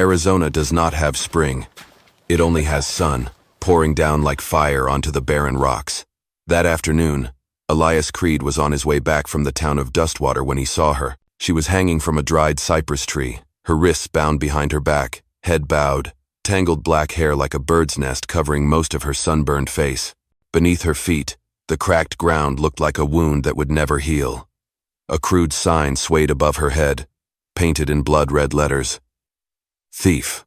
Arizona does not have spring. It only has sun, pouring down like fire onto the barren rocks. That afternoon, Elias Creed was on his way back from the town of Dustwater when he saw her. She was hanging from a dried cypress tree, her wrists bound behind her back, head bowed, tangled black hair like a bird's nest covering most of her sunburned face. Beneath her feet, the cracked ground looked like a wound that would never heal. A crude sign swayed above her head, painted in blood-red letters. Thief.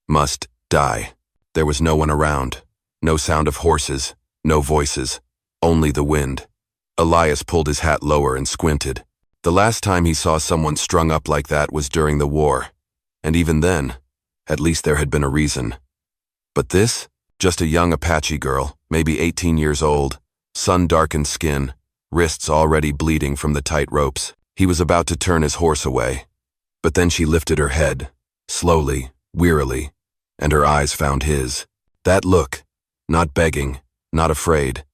Must die. There was no one around. No sound of horses, no voices, only the wind. Elias pulled his hat lower and squinted. The last time he saw someone strung up like that was during the war. And even then, at least there had been a reason. But this? Just a young Apache girl, maybe 18 years old, sun-darkened skin, wrists already bleeding from the tight ropes. He was about to turn his horse away. But then she lifted her head, slowly, wearily, and her eyes found his. That look, not begging, not afraid,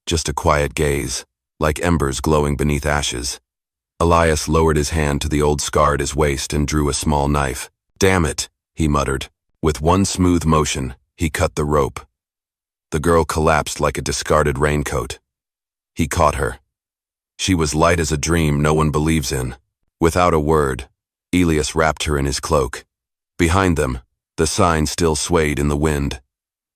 just a quiet gaze, like embers glowing beneath ashes. Elias lowered his hand to the old scar at his waist and drew a small knife. "Damn it," he muttered. With one smooth motion, he cut the rope. The girl collapsed like a discarded raincoat. He caught her. She was light as a dream no one believes in. Without a word, Elias wrapped her in his cloak. Behind them, the sign still swayed in the wind.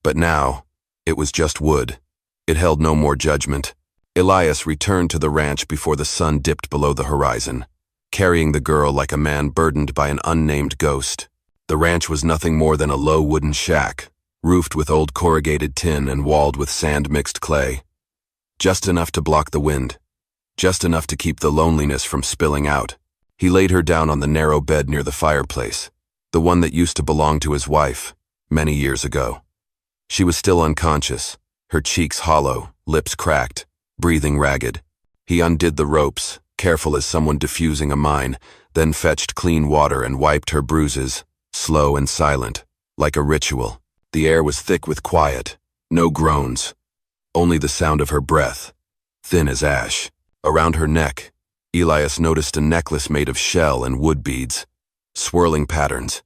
But now, it was just wood. It held no more judgment. Elias returned to the ranch before the sun dipped below the horizon, carrying the girl like a man burdened by an unnamed ghost. The ranch was nothing more than a low wooden shack, roofed with old corrugated tin and walled with sand-mixed clay. Just enough to block the wind, just enough to keep the loneliness from spilling out. He laid her down on the narrow bed near the fireplace, the one that used to belong to his wife, many years ago. She was still unconscious, her cheeks hollow, lips cracked, breathing ragged. He undid the ropes, careful as someone diffusing a mine, then fetched clean water and wiped her bruises, slow and silent, like a ritual. The air was thick with quiet, no groans, only the sound of her breath, thin as ash. Around her neck, Elias noticed a necklace made of shell and wood beads, swirling patterns,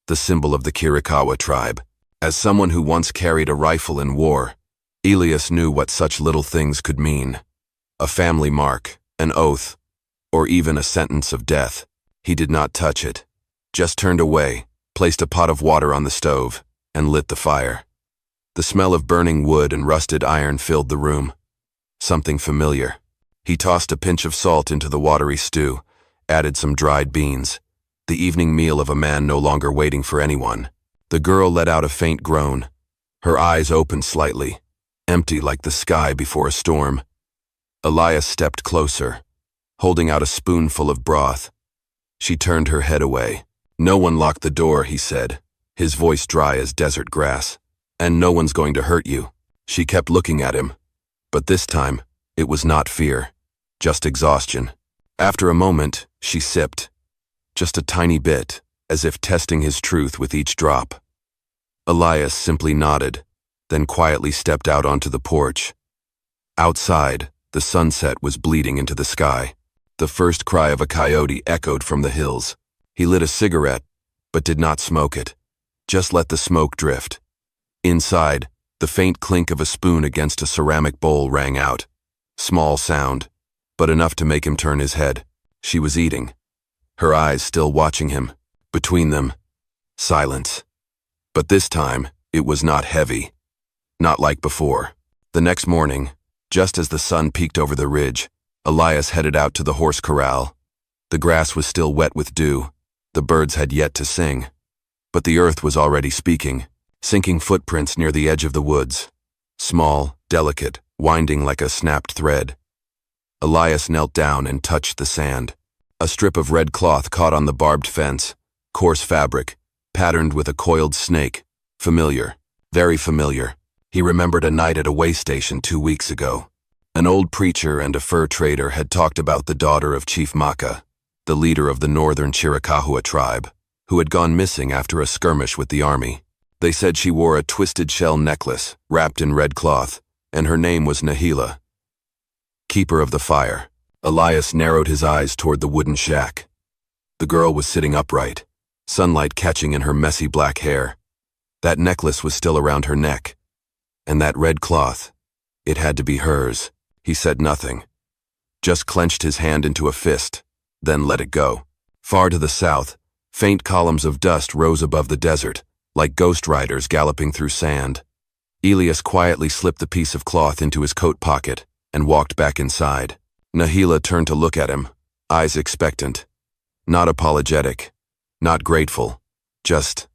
the symbol of the Chiricahua tribe. As someone who once carried a rifle in war, Elias knew what such little things could mean. A family mark, an oath, or even a sentence of death. He did not touch it, just turned away, placed a pot of water on the stove, and lit the fire. The smell of burning wood and rusted iron filled the room. Something familiar. He tossed a pinch of salt into the watery stew, added some dried beans, the evening meal of a man no longer waiting for anyone. The girl let out a faint groan. Her eyes opened slightly, empty like the sky before a storm. Elias stepped closer, holding out a spoonful of broth. She turned her head away. "No one locked the door," he said, his voice dry as desert grass. "And no one's going to hurt you." She kept looking at him, but this time, it was not fear, just exhaustion. After a moment, she sipped, just a tiny bit, as if testing his truth with each drop. Elias simply nodded, then quietly stepped out onto the porch. Outside, the sunset was bleeding into the sky. The first cry of a coyote echoed from the hills. He lit a cigarette, but did not smoke it. Just let the smoke drift. Inside, the faint clink of a spoon against a ceramic bowl rang out. Small sound, but enough to make him turn his head. She was eating, her eyes still watching him. Between them, silence. But this time, it was not heavy. Not like before. The next morning, just as the sun peeked over the ridge, Elias headed out to the horse corral. The grass was still wet with dew. The birds had yet to sing. But the earth was already speaking, sinking footprints near the edge of the woods. Small, delicate, winding like a snapped thread. Elias knelt down and touched the sand. A strip of red cloth caught on the barbed fence, coarse fabric, patterned with a coiled snake. Familiar, very familiar. He remembered a night at a way station 2 weeks ago. An old preacher and a fur trader had talked about the daughter of Chief Maka, the leader of the northern Chiricahua tribe, who had gone missing after a skirmish with the army. They said she wore a twisted shell necklace, wrapped in red cloth, and her name was Nahila. Keeper of the fire. Elias narrowed his eyes toward the wooden shack. The girl was sitting upright, sunlight catching in her messy black hair. That necklace was still around her neck. And that red cloth, it had to be hers. He said nothing, just clenched his hand into a fist, then let it go. Far to the south, faint columns of dust rose above the desert, like ghost riders galloping through sand. Elias quietly slipped the piece of cloth into his coat pocket and walked back inside. Nahila turned to look at him, eyes expectant. Not apologetic, not grateful, just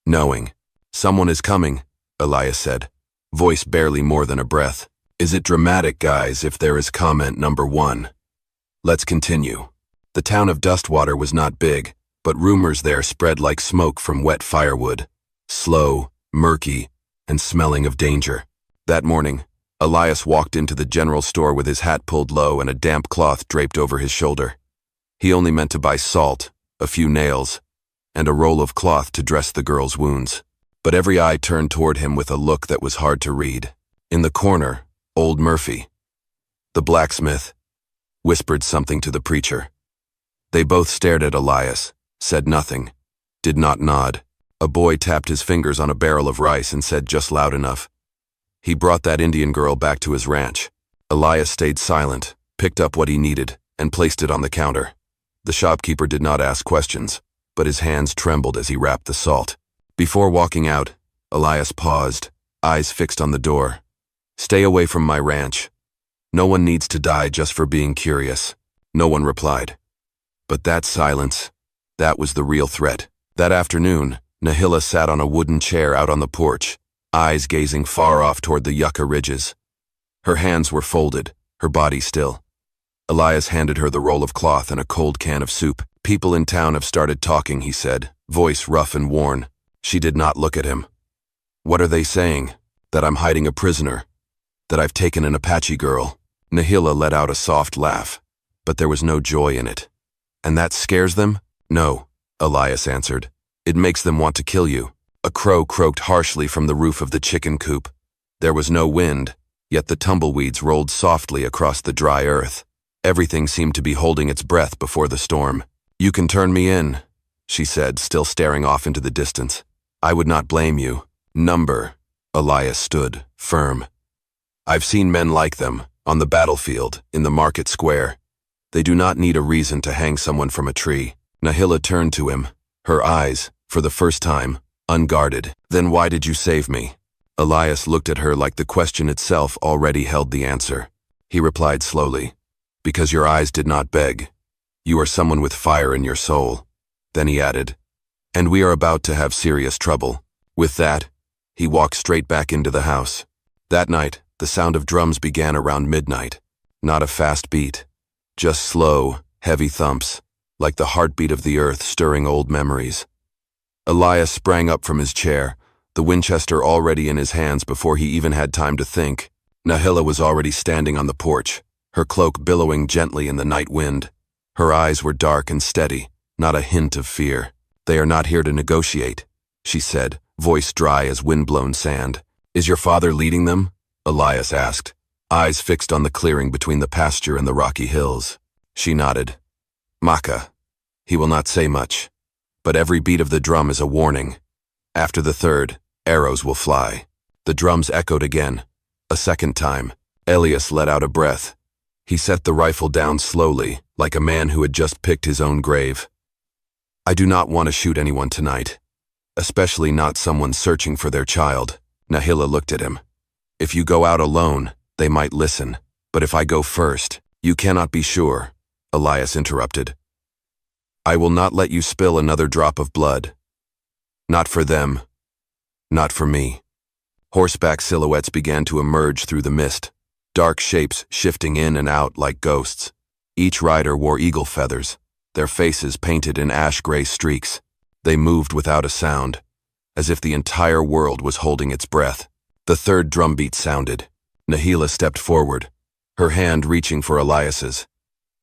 knowing. Someone is coming, Elias said, voice barely more than a breath. Is it dramatic, guys, if there is comment number 1? Let's continue. The town of Dustwater was not big, but rumors there spread like smoke from wet firewood. Slow, murky, and smelling of danger. That morning, Elias walked into the general store with his hat pulled low and a damp cloth draped over his shoulder. He only meant to buy salt, a few nails, and a roll of cloth to dress the girl's wounds. But every eye turned toward him with a look that was hard to read. In the corner, old Murphy, the blacksmith, whispered something to the preacher. They both stared at Elias, said nothing, did not nod. A boy tapped his fingers on a barrel of rice and said just loud enough. He brought that Indian girl back to his ranch. Elias stayed silent, picked up what he needed, and placed it on the counter. The shopkeeper did not ask questions, but his hands trembled as he wrapped the salt. Before walking out, Elias paused, eyes fixed on the door. Stay away from my ranch. No one needs to die just for being curious. No one replied. But that silence, that was the real threat. That afternoon, Nahila sat on a wooden chair out on the porch, eyes gazing far off toward the yucca ridges. Her hands were folded, her body still. Elias handed her the roll of cloth and a cold can of soup. People in town have started talking, he said, voice rough and worn. She did not look at him. What are they saying? That I'm hiding a prisoner. That I've taken an Apache girl. Nahila let out a soft laugh, but there was no joy in it. And that scares them? No, Elias answered. It makes them want to kill you. A crow croaked harshly from the roof of the chicken coop. There was no wind, yet the tumbleweeds rolled softly across the dry earth. Everything seemed to be holding its breath before the storm. You can turn me in, she said, still staring off into the distance. I would not blame you. Number. Elias stood, firm. I've seen men like them, on the battlefield, in the market square. They do not need a reason to hang someone from a tree. Nahila turned to him, her eyes, for the first time, unguarded. Then why did you save me? Elias looked at her like the question itself already held the answer. He replied slowly, because your eyes did not beg. You are someone with fire in your soul. Then he added, and we are about to have serious trouble. With that, he walked straight back into the house. That night, the sound of drums began around midnight. Not a fast beat, just slow, heavy thumps, like the heartbeat of the earth stirring old memories. Elias sprang up from his chair, the Winchester already in his hands before he even had time to think. Nahila was already standing on the porch, her cloak billowing gently in the night wind. Her eyes were dark and steady, not a hint of fear. They are not here to negotiate, she said, voice dry as wind-blown sand. Is your father leading them? Elias asked, eyes fixed on the clearing between the pasture and the rocky hills. She nodded. Maka. He will not say much, but every beat of the drum is a warning. After the third, arrows will fly. The drums echoed again. A second time, Elias let out a breath. He set the rifle down slowly, like a man who had just picked his own grave. I do not want to shoot anyone tonight, especially not someone searching for their child. Nahila looked at him. If you go out alone, they might listen, but if I go first, you cannot be sure, Elias interrupted. I will not let you spill another drop of blood. Not for them, not for me. Horseback silhouettes began to emerge through the mist, dark shapes shifting in and out like ghosts. Each rider wore eagle feathers, their faces painted in ash-gray streaks. They moved without a sound, as if the entire world was holding its breath. The third drumbeat sounded. Nahila stepped forward, her hand reaching for Elias's.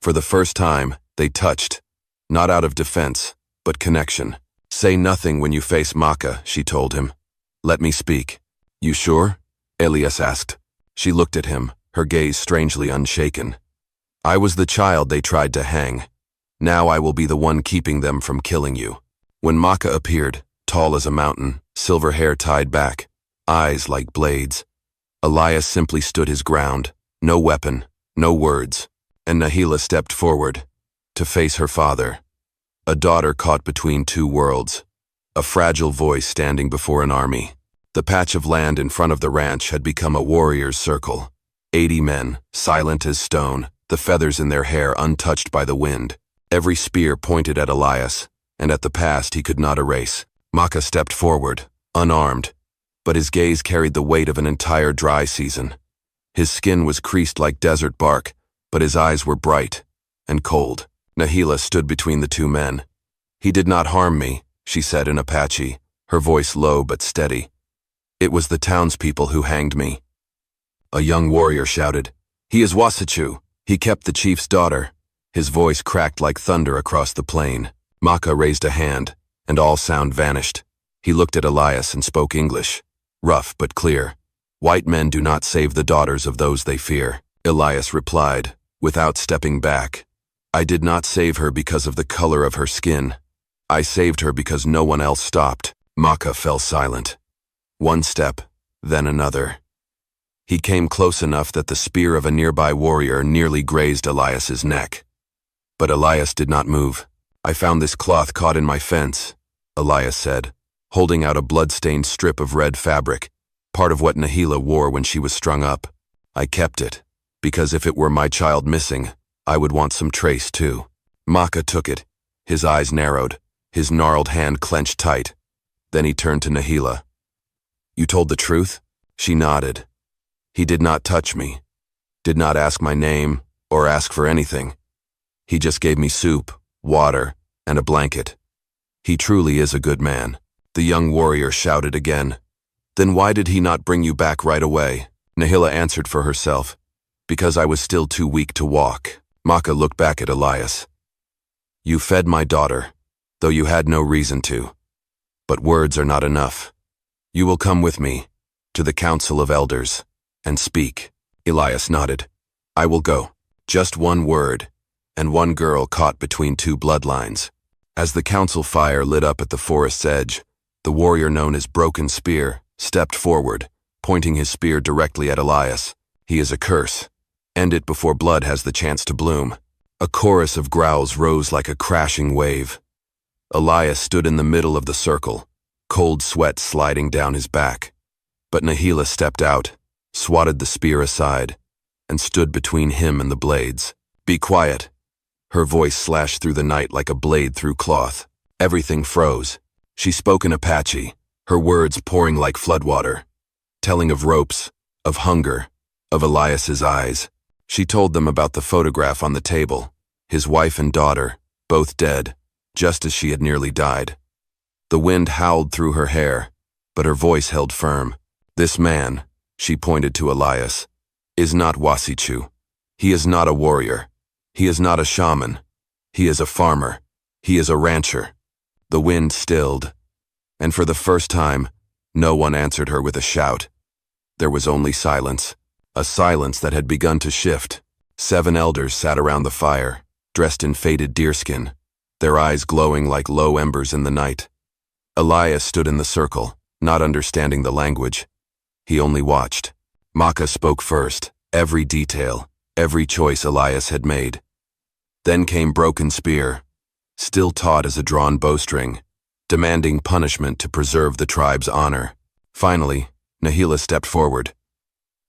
For the first time, they touched, not out of defense, but connection. Say nothing when you face Maka, she told him. Let me speak. You sure? Elias asked. She looked at him, her gaze strangely unshaken. I was the child they tried to hang. Now I will be the one keeping them from killing you. When Maka appeared, tall as a mountain, silver hair tied back, eyes like blades, Elias simply stood his ground, no weapon, no words, and Nahila stepped forward to face her father, a daughter caught between two worlds, a fragile voice standing before an army. The patch of land in front of the ranch had become a warrior's circle. 80 men, silent as stone, the feathers in their hair untouched by the wind. Every spear pointed at Elias, and at the past he could not erase. Maka stepped forward, unarmed, but his gaze carried the weight of an entire dry season. His skin was creased like desert bark, but his eyes were bright and cold. Nahila stood between the two men. "He did not harm me," she said in Apache, her voice low but steady. "It was the townspeople who hanged me." A young warrior shouted, "He is Wasichu. He kept the chief's daughter." His voice cracked like thunder across the plain. Maka raised a hand, and all sound vanished. He looked at Elias and spoke English, rough but clear. "White men do not save the daughters of those they fear." Elias replied, without stepping back, "I did not save her because of the color of her skin. I saved her because no one else stopped." Maka fell silent. One step, then another. He came close enough that the spear of a nearby warrior nearly grazed Elias's neck. But Elias did not move. "I found this cloth caught in my fence," Elias said, holding out a blood-stained strip of red fabric, part of what Nahila wore when she was strung up. "I kept it, because if it were my child missing, I would want some trace too." Maka took it, his eyes narrowed, his gnarled hand clenched tight. Then he turned to Nahila. "You told the truth?" She nodded. "He did not touch me, did not ask my name, or ask for anything. He just gave me soup, water, and a blanket. He truly is a good man." The young warrior shouted again. "Then why did he not bring you back right away?" Nahila answered for herself, "Because I was still too weak to walk." Maka looked back at Elias. "You fed my daughter, though you had no reason to. But words are not enough. You will come with me, to the Council of Elders, and speak." Elias nodded. "I will go. Just one word, and one girl caught between two bloodlines." As the council fire lit up at the forest's edge, the warrior known as Broken Spear stepped forward, pointing his spear directly at Elias. "He is a curse. End it before blood has the chance to bloom." A chorus of growls rose like a crashing wave. Elias stood in the middle of the circle, cold sweat sliding down his back. But Nahila stepped out, swatted the spear aside, and stood between him and the blades. "Be quiet." Her voice slashed through the night like a blade through cloth. Everything froze. She spoke in Apache, her words pouring like floodwater, telling of ropes, of hunger, of Elias's eyes. She told them about the photograph on the table, his wife and daughter, both dead, just as she had nearly died. The wind howled through her hair, but her voice held firm. "This man," she pointed to Elias, "is not Wasichu. He is not a warrior. He is not a shaman. He is a farmer. He is a rancher." The wind stilled, and for the first time, no one answered her with a shout. There was only silence, a silence that had begun to shift. 7 elders sat around the fire, dressed in faded deerskin, their eyes glowing like low embers in the night. Elias stood in the circle, not understanding the language. He only watched. Maka spoke first, every detail, every choice Elias had made. Then came Broken Spear, still taut as a drawn bowstring, demanding punishment to preserve the tribe's honor. Finally, Nahila stepped forward.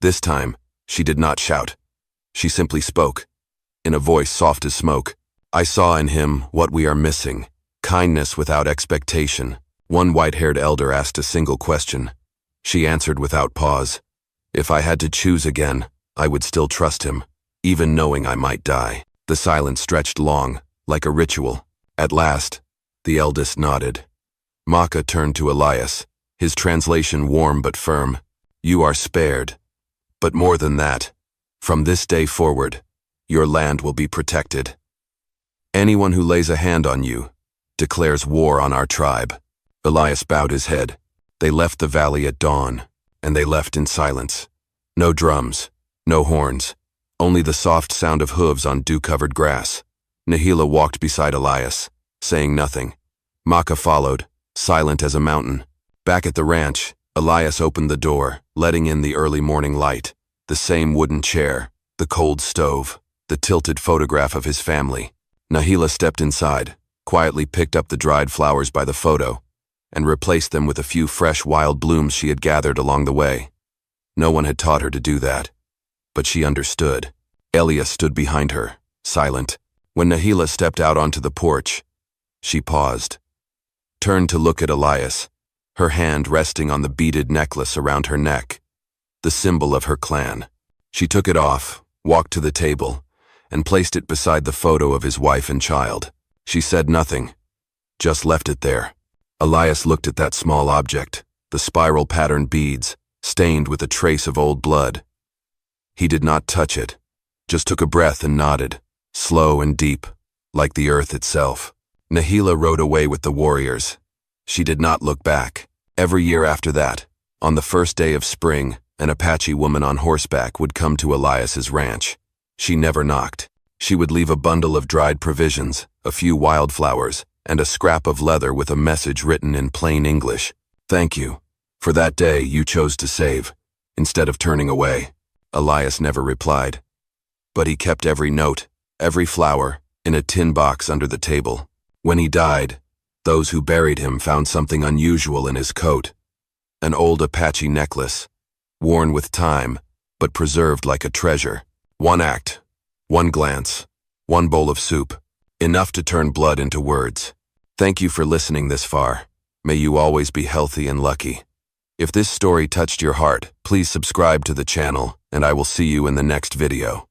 This time, she did not shout. She simply spoke, in a voice soft as smoke. "I saw in him what we are missing, kindness without expectation." One white-haired elder asked a single question. She answered without pause. "If I had to choose again, I would still trust him, even knowing I might die." The silence stretched long, like a ritual. At last, the eldest nodded. Maka turned to Elias, his translation warm but firm. "You are spared. But more than that, from this day forward, your land will be protected. Anyone who lays a hand on you declares war on our tribe." Elias bowed his head. They left the valley at dawn, and they left in silence. No drums, no horns, only the soft sound of hooves on dew-covered grass. Nahila walked beside Elias, saying nothing. Maka followed, silent as a mountain. Back at the ranch, Elias opened the door, letting in the early morning light. The same wooden chair, the cold stove, the tilted photograph of his family. Nahila stepped inside, quietly picked up the dried flowers by the photo, and replaced them with a few fresh wild blooms she had gathered along the way. No one had taught her to do that, but she understood. Elias stood behind her, silent. When Nahila stepped out onto the porch, she paused, turned to look at Elias, her hand resting on the beaded necklace around her neck, the symbol of her clan. She took it off, walked to the table, and placed it beside the photo of his wife and child. She said nothing, just left it there. Elias looked at that small object, the spiral-patterned beads, stained with a trace of old blood. He did not touch it, just took a breath and nodded, slow and deep, like the earth itself. Nahila rode away with the warriors. She did not look back. Every year after that, on the first day of spring, an Apache woman on horseback would come to Elias's ranch. She never knocked. She would leave a bundle of dried provisions, a few wildflowers, and a scrap of leather with a message written in plain English. "Thank you. For that day you chose to save, instead of turning away." Elias never replied. But he kept every note, every flower, in a tin box under the table. When he died, those who buried him found something unusual in his coat. An old Apache necklace, worn with time, but preserved like a treasure. One act, one glance, one bowl of soup, enough to turn blood into words. Thank you for listening this far. May you always be healthy and lucky. If this story touched your heart, please subscribe to the channel, and I will see you in the next video.